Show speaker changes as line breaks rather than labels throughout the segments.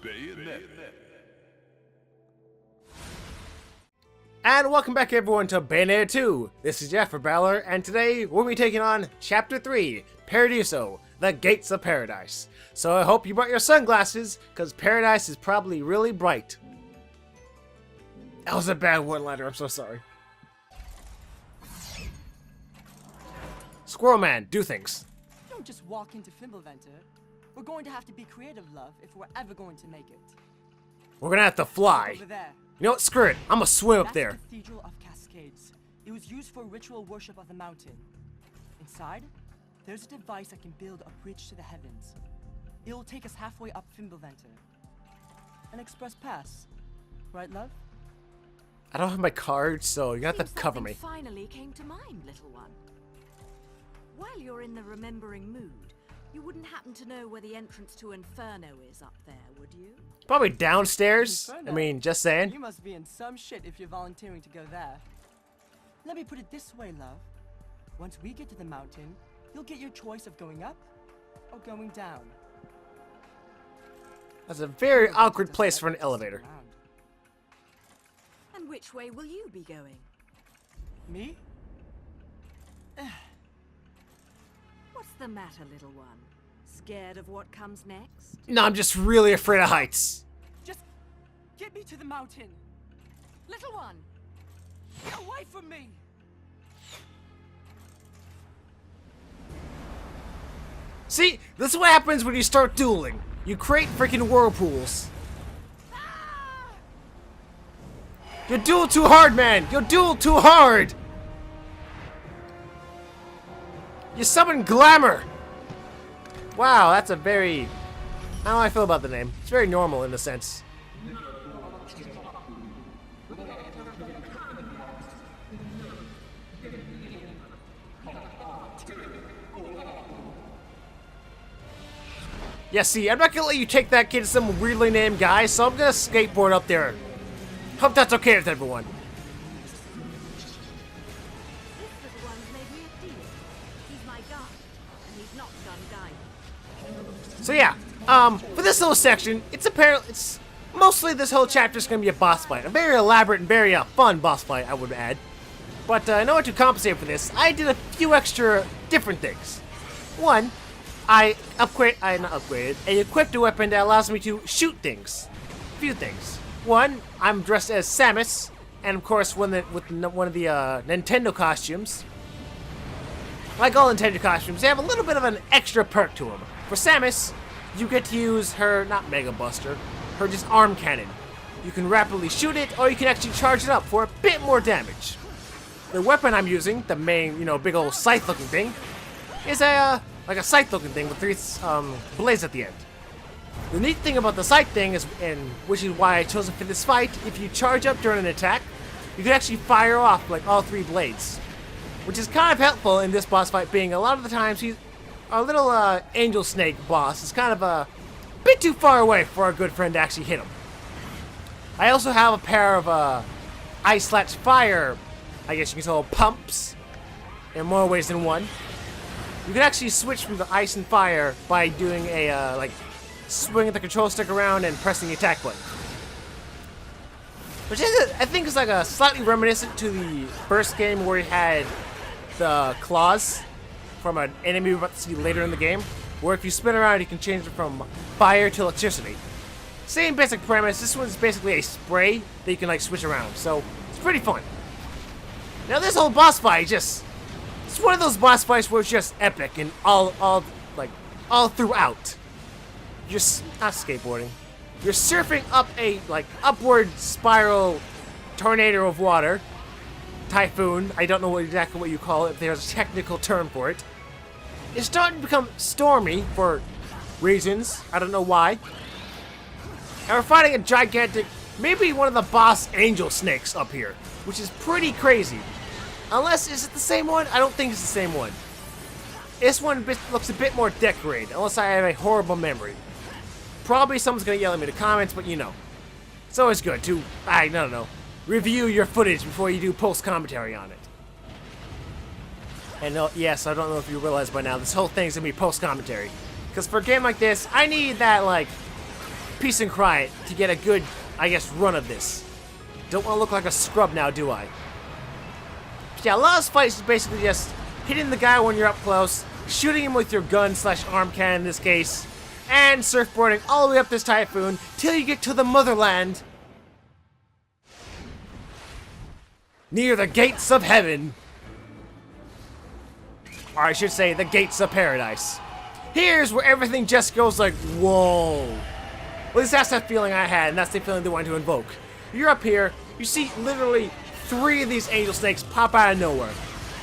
Bayonetta.
And welcome back everyone to Bayonetta 2. This is Jeff for Baller, and today we'll be taking on Chapter 3, Paradiso, the Gates of Paradise. So I hope you brought your sunglasses, because Paradise is probably really bright. That was a bad one-liner, I'm so sorry. Squirrel Man, do things.
Don't just walk into Fimbulventer. We're going to have to be creative, love, if we're ever going to make it.
We're gonna have to fly.
Over there.
You know what, screw it, I'm gonna swim up
That's
there.
the Cathedral of Cascades. It was used for ritual worship of the mountain. Inside, there's a device that can build a bridge to the heavens. It will take us halfway up Fimbulventer. An express pass. Right, love?
I don't have my card, so you have to
Seems
cover me.
something finally came to mind, little one. While you're in the remembering mood, you wouldn't happen to know where the entrance to Inferno is up there, would you?
Probably downstairs. I
Inferno.
mean, just saying.
You must be in some shit if you're volunteering to go there. Let me put it this way, love. Once we get to the mountain, you'll get your choice of going up or going down.
That's a very awkward place for an elevator.
And which way will you be going?
Me?
What's the matter, little one? Scared of what comes next?
No, I'm just really afraid of heights.
Just get me to the mountain.
Little one!
Get away from me!
See, this is what happens when you start dueling. You create freaking whirlpools. You duel too hard, man! You duel too hard! You summon Glamour! Wow, that's a very... I don't know how I feel about the name. It's very normal in a sense. Yeah, see, I'm not gonna let you take that kid to some weirdly named guy, so I'm gonna skateboard up there. Hope that's okay with everyone.
This little one's made me a deal. He's my guide, and he's not done guiding.
So yeah, for this little section, it's mostly this whole chapter is gonna be a boss fight. A very elaborate and very fun boss fight, I would add. But in order to compensate for this, I did a few extra different things. One, I equipped a weapon that allows me to shoot things. A few things. One, I'm dressed as Samus, and of course one of the Nintendo costumes. Like all Nintendo costumes, they have a little bit of an extra perk to them. For Samus, you get to use her, not Mega Buster, her just arm cannon. You can rapidly shoot it, or you can actually charge it up for a bit more damage. The weapon I'm using, the main, big old scythe-looking thing, is like a scythe-looking thing with three blades at the end. The neat thing about the scythe thing is, and which is why I chose it for this fight, if you charge up during an attack, you can actually fire off like all three blades, which is kind of helpful in this boss fight. Being a lot of the times our little angel snake boss is kind of a bit too far away for our good friend to actually hit him. I also have a pair of ice/fire, I guess you can call pumps, in more ways than one. You can actually switch from the ice and fire by doing a, swinging the control stick around and pressing the attack button. Which I think is like a slightly reminiscent to the first game where you had the claws from an enemy we're about to see later in the game, where if you spin around you can change it from fire to electricity. Same basic premise, this one's basically a spray that you can switch around, so it's pretty fun. Now this whole boss fight it's one of those boss fights where it's just epic and all throughout. You're not skateboarding. You're surfing up a upward spiral tornado of water. Typhoon. I don't know exactly what you call it. There's a technical term for it. It's starting to become stormy for reasons. I don't know why. And we're fighting a gigantic, maybe one of the boss angel snakes up here, which is pretty crazy. Unless, is it the same one? I don't think it's the same one. This one looks a bit more decorated, unless I have a horrible memory. Probably someone's gonna yell at me in the comments, but it's always good to, review your footage before you do post-commentary on it. And yes, I don't know if you realize by now, this whole thing's gonna be post-commentary. Because for a game like this, I need that, peace and quiet to get a good, I guess, run of this. Don't want to look like a scrub now, do I? But yeah, a lot of this fight is basically just hitting the guy when you're up close, shooting him with your gun / arm cannon in this case, and surfboarding all the way up this typhoon till you get to the motherland. Near the gates of heaven. Or I should say, the gates of paradise. Here's where everything just goes like, whoa. At least that's that feeling I had, and that's the feeling they wanted to invoke. You're up here, you see literally 3 of these angel snakes pop out of nowhere.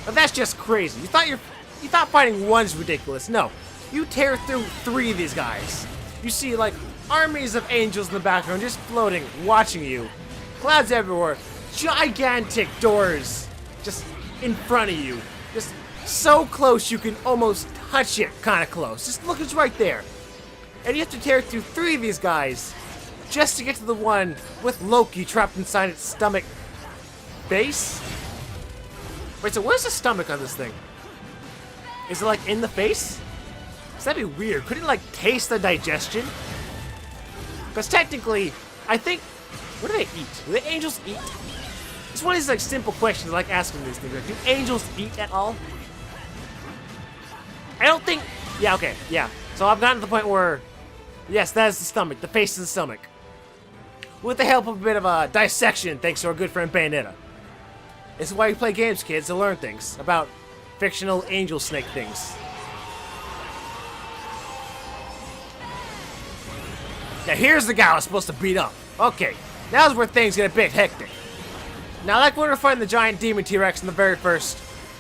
Now that's just crazy. You thought fighting one's ridiculous. No. You tear through 3 of these guys. You see like armies of angels in the background just floating, watching you. Clouds everywhere. Gigantic doors just in front of you. Just so close you can almost touch it, kind of close. Just look, it's right there. And you have to tear through 3 of these guys just to get to the one with Loki trapped inside its stomach base. Wait, so where's the stomach on this thing? Is it like in the face? Cause that'd be weird. Couldn't it like taste the digestion? Because technically, I think, what do they eat? Do the angels eat? It's one of these like simple questions I like asking these things. Like, do angels eat at all? I don't think. Yeah, okay, yeah. So I've gotten to the point where, yes, that is the stomach. The face is the stomach. With the help of a bit of a dissection, thanks to our good friend Bayonetta. This is why you play games, kids, to learn things about fictional angel snake things. Now here's the guy I was supposed to beat up. Okay, now's where things get a bit hectic. Now, like when we were fighting the giant demon T-Rex in the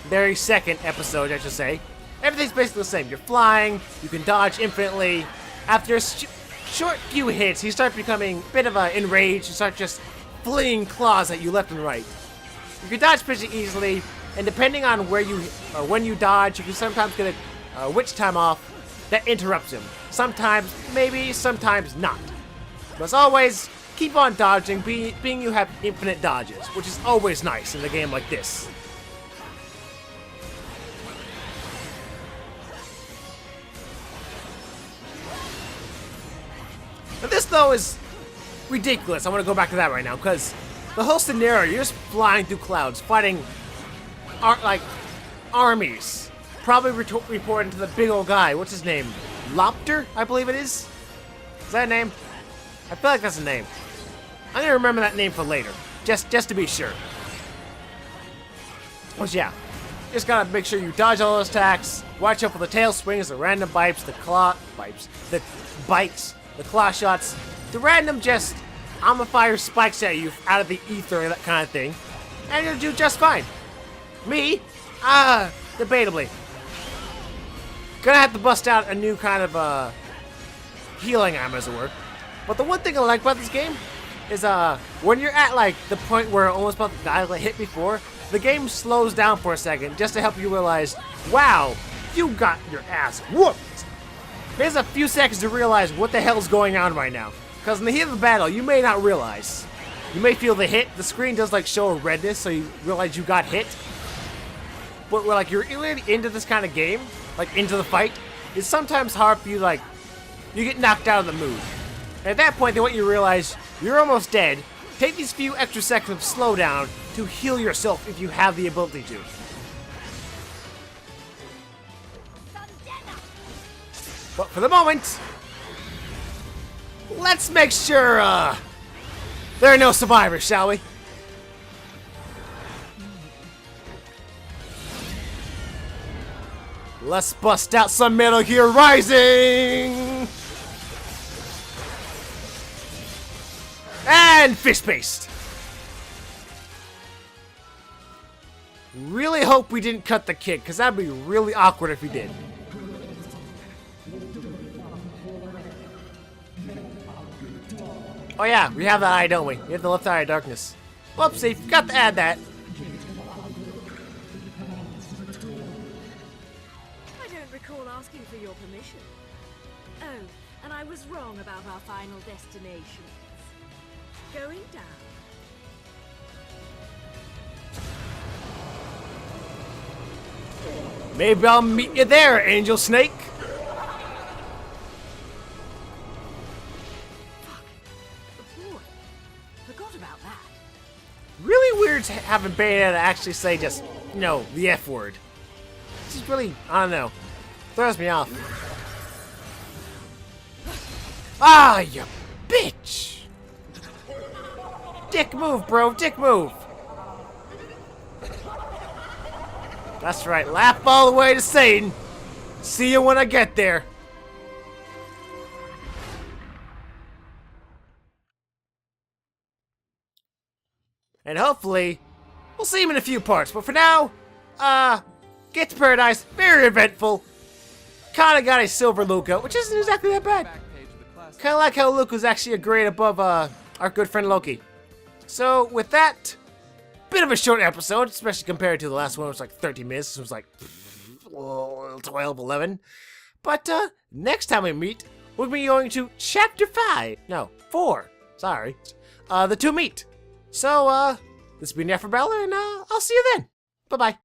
very second episode, I should say, everything's basically the same. You're flying, you can dodge infinitely. After a short few hits, you start becoming a bit of enraged and start just flinging claws at you left and right. You can dodge pretty easily, and depending on where you or when you dodge, you can sometimes get a witch time off that interrupts him. Sometimes, maybe, sometimes not. But as always, keep on dodging, being you have infinite dodges, which is always nice in a game like this. Now this, though, is ridiculous. I want to go back to that right now, because the whole scenario, you're just flying through clouds, fighting armies. Probably reporting to the big old guy. What's his name? Lopter, I believe it is. Is that a name? I feel like that's a name. I'm gonna remember that name for later, just to be sure. But yeah, just gotta make sure you dodge all those attacks. Watch out for the tail swings, the random bites, the bites, the claw shots, the random just I'ma fire spikes at you out of the ether and that kind of thing, and you'll do just fine. Me, debatably, gonna have to bust out a new kind of healing item, as it were. But the one thing I like about this game is when you're at like the point where almost about to die, like hit before, the game slows down for a second just to help you realize, wow, you got your ass whooped. There's a few seconds to realize what the hell's going on right now, because in the heat of the battle, you may not realize. You may feel the hit. The screen does like show a redness, so you realize you got hit. But like you're really into this kind of game, like into the fight, it's sometimes hard for you, like you get knocked out of the mood. And at that point, they want you to realize you're almost dead. Take these few extra seconds of slowdown to heal yourself if you have the ability to. But for the moment, let's make sure there are no survivors, shall we? Let's bust out some Metal Gear Rising! And fist paste. Really hope we didn't cut the kid, because that'd be really awkward if we did. Oh yeah, we have that eye, don't we? We have the left eye of darkness. Whoopsie, forgot to add that.
I don't recall asking for your permission. Oh, and I was wrong about our final destination. Going down.
Maybe I'll meet you there, Angel Snake. really weird having Bayonetta actually say just, you know, the F word. This is really, I don't know, throws me off. Ah, you bitch! Dick move, bro, dick move. That's right, laugh all the way to Satan. See you when I get there. And hopefully, we'll see him in a few parts. But for now, get to Paradise, very eventful. Kinda got a silver Luca, which isn't exactly that bad. Kinda like how Luca's actually a grade above our good friend Loki. So with that, bit of a short episode, especially compared to the last one, which was like 30 minutes. This was like 12, 11. But next time we meet, we'll be going to chapter 5. No, 4. Sorry. The two meet. So, this has been Neferbella, and I'll see you then. Bye-bye.